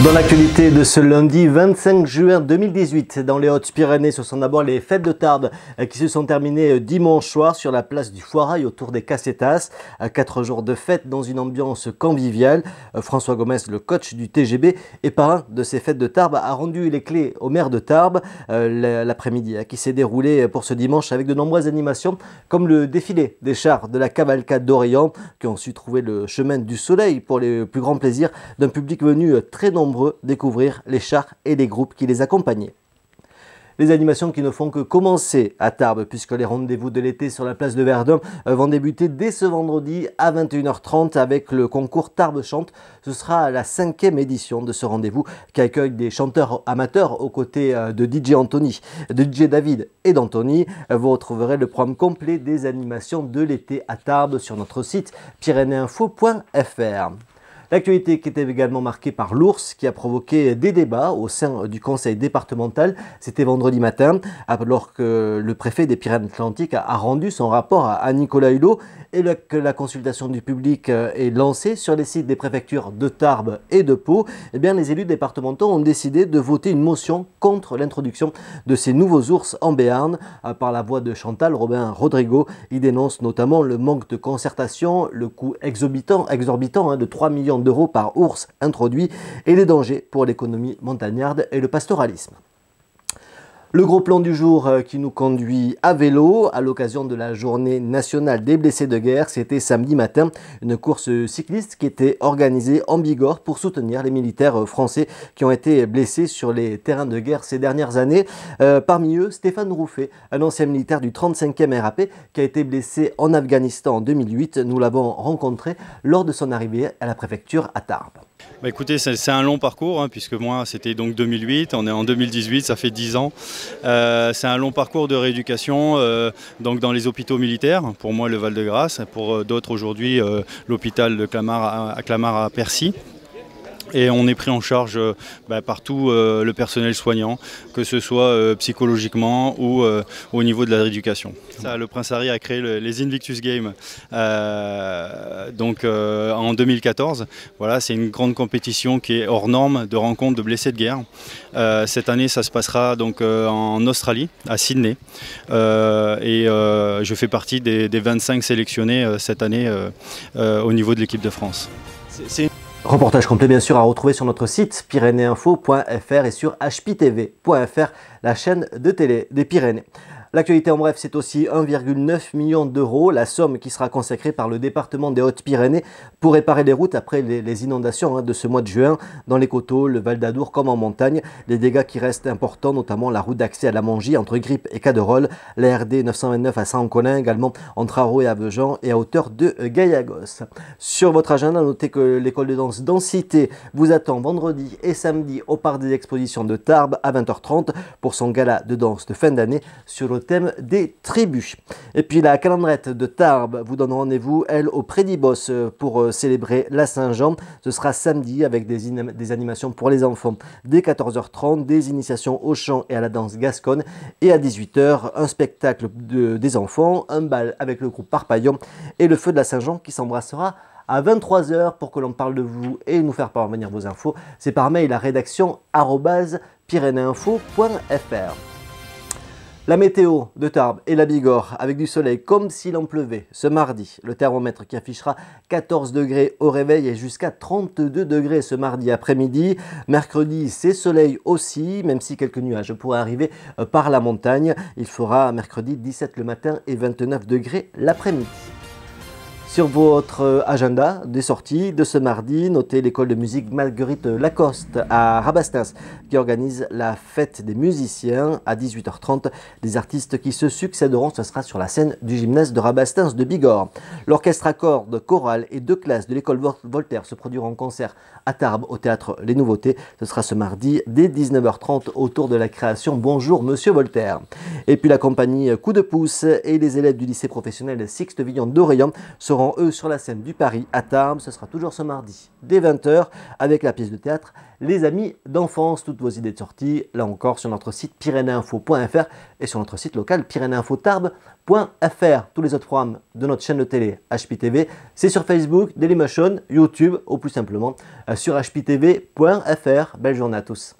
Dans l'actualité de ce lundi 25 juin 2018, dans les Hautes-Pyrénées, ce sont d'abord les fêtes de Tarbes qui se sont terminées dimanche soir sur la place du Foirail autour des Cassetas. 4 jours de fête dans une ambiance conviviale. François Gomez, le coach du TGB et parrain de ces fêtes de Tarbes, a rendu les clés au maire de Tarbes l'après-midi qui s'est déroulé pour ce dimanche avec de nombreuses animations comme le défilé des chars de la cavalcade d'Orient qui ont su trouver le chemin du soleil pour les plus grands plaisirs d'un public venu très nombreux découvrir les chars et les groupes qui les accompagnaient. Les animations qui ne font que commencer à Tarbes puisque les rendez-vous de l'été sur la place de Verdun vont débuter dès ce vendredi à 21h30 avec le concours Tarbes Chante. Ce sera la 5e édition de ce rendez-vous qui accueille des chanteurs amateurs aux côtés de DJ Anthony, de DJ David et d'Anthony. Vous retrouverez le programme complet des animations de l'été à Tarbes sur notre site pyrénéinfo.fr. L'actualité qui était également marquée par l'ours qui a provoqué des débats au sein du conseil départemental. C'était vendredi matin alors que le préfet des Pyrénées-Atlantiques a rendu son rapport à Nicolas Hulot et que la consultation du public est lancée sur les sites des préfectures de Tarbes et de Pau. Eh bien, les élus départementaux ont décidé de voter une motion contre l'introduction de ces nouveaux ours en Béarn. Par la voix de Chantal Robin Rodrigo, il dénonce notamment le manque de concertation, le coût exorbitant de 3 millions d'euros par ours introduit et les dangers pour l'économie montagnarde et le pastoralisme. Le gros plan du jour qui nous conduit à vélo à l'occasion de la journée nationale des blessés de guerre. C'était samedi matin, une course cycliste qui était organisée en Bigorre pour soutenir les militaires français qui ont été blessés sur les terrains de guerre ces dernières années. Parmi eux, Stéphane Rouffet, un ancien militaire du 35e RAP qui a été blessé en Afghanistan en 2008. Nous l'avons rencontré lors de son arrivée à la préfecture à Tarbes. Bah écoutez, c'est un long parcours puisque moi c'était donc 2008, on est en 2018, ça fait 10 ans. C'est un long parcours de rééducation donc dans les hôpitaux militaires, pour moi le Val-de-Grâce, pour d'autres aujourd'hui l'hôpital de Clamart à Percy. Et on est pris en charge par tout le personnel soignant, que ce soit psychologiquement ou au niveau de la rééducation. Ça, le Prince Harry a créé les Invictus Games en 2014. Voilà, c'est une grande compétition qui est hors norme de rencontres de blessés de guerre. Cette année, ça se passera donc en Australie, à Sydney. Je fais partie des 25 sélectionnés cette année au niveau de l'équipe de France. Reportage complet bien sûr à retrouver sur notre site pyrénéinfo.fr et sur hptv.fr, la chaîne de télé des Pyrénées. L'actualité en bref, c'est aussi 1,9 million d'euros, la somme qui sera consacrée par le département des Hautes-Pyrénées pour réparer les routes après les inondations de ce mois de juin dans les coteaux, le Val d'Adour comme en montagne. Les dégâts qui restent importants, notamment la route d'accès à la Mongie entre Grippe et Caderolles, la RD 929 à Saint-Colin, également entre Arros et Avejean et à hauteur de Gaillagosse. Sur votre agenda, notez que l'école de danse Densité vous attend vendredi et samedi au parc des expositions de Tarbes à 20h30 pour son gala de danse de fin d'année sur le thème des tribus. Et puis la calendrette de Tarbes vous donne rendez-vous, elle, au Prédibos pour célébrer la Saint-Jean. Ce sera samedi avec des animations pour les enfants dès 14h30, des initiations au chant et à la danse gasconne et à 18h, un spectacle des enfants, un bal avec le groupe Parpaillon et le feu de la Saint-Jean qui s'embrassera à 23h pour que l'on parle de vous et nous faire parvenir vos infos. C'est par mail à rédaction @pyrénéinfo.fr. La météo de Tarbes et la Bigorre avec du soleil comme s'il en pleuvait ce mardi. Le thermomètre qui affichera 14 degrés au réveil et jusqu'à 32 degrés ce mardi après-midi. Mercredi, c'est soleil aussi, même si quelques nuages pourraient arriver par la montagne. Il fera mercredi 17 le matin et 29 degrés l'après-midi. Sur votre agenda des sorties de ce mardi, notez l'école de musique Marguerite Lacoste à Rabastens qui organise la fête des musiciens à 18h30. Des artistes qui se succéderont, ce sera sur la scène du gymnase de Rabastens de Bigorre. L'orchestre à cordes, chorale et 2 classes de l'école Voltaire se produiront en concert à Tarbes au théâtre Les Nouveautés. Ce sera ce mardi dès 19h30 autour de la création Bonjour Monsieur Voltaire. Et puis la compagnie Coup de pouce et les élèves du lycée professionnel Sixte Villon d'Orient seront seront eux sur la scène du Paris à Tarbes. Ce sera toujours ce mardi dès 20 h avec la pièce de théâtre Les Amis d'enfance. Toutes vos idées de sortie, là encore, sur notre site pyrénéinfo.fr et sur notre site local pyrénéinfotarbes.fr. Tous les autres programmes de notre chaîne de télé HPTV, c'est sur Facebook, Dailymotion, YouTube ou plus simplement sur hptv.fr. Belle journée à tous.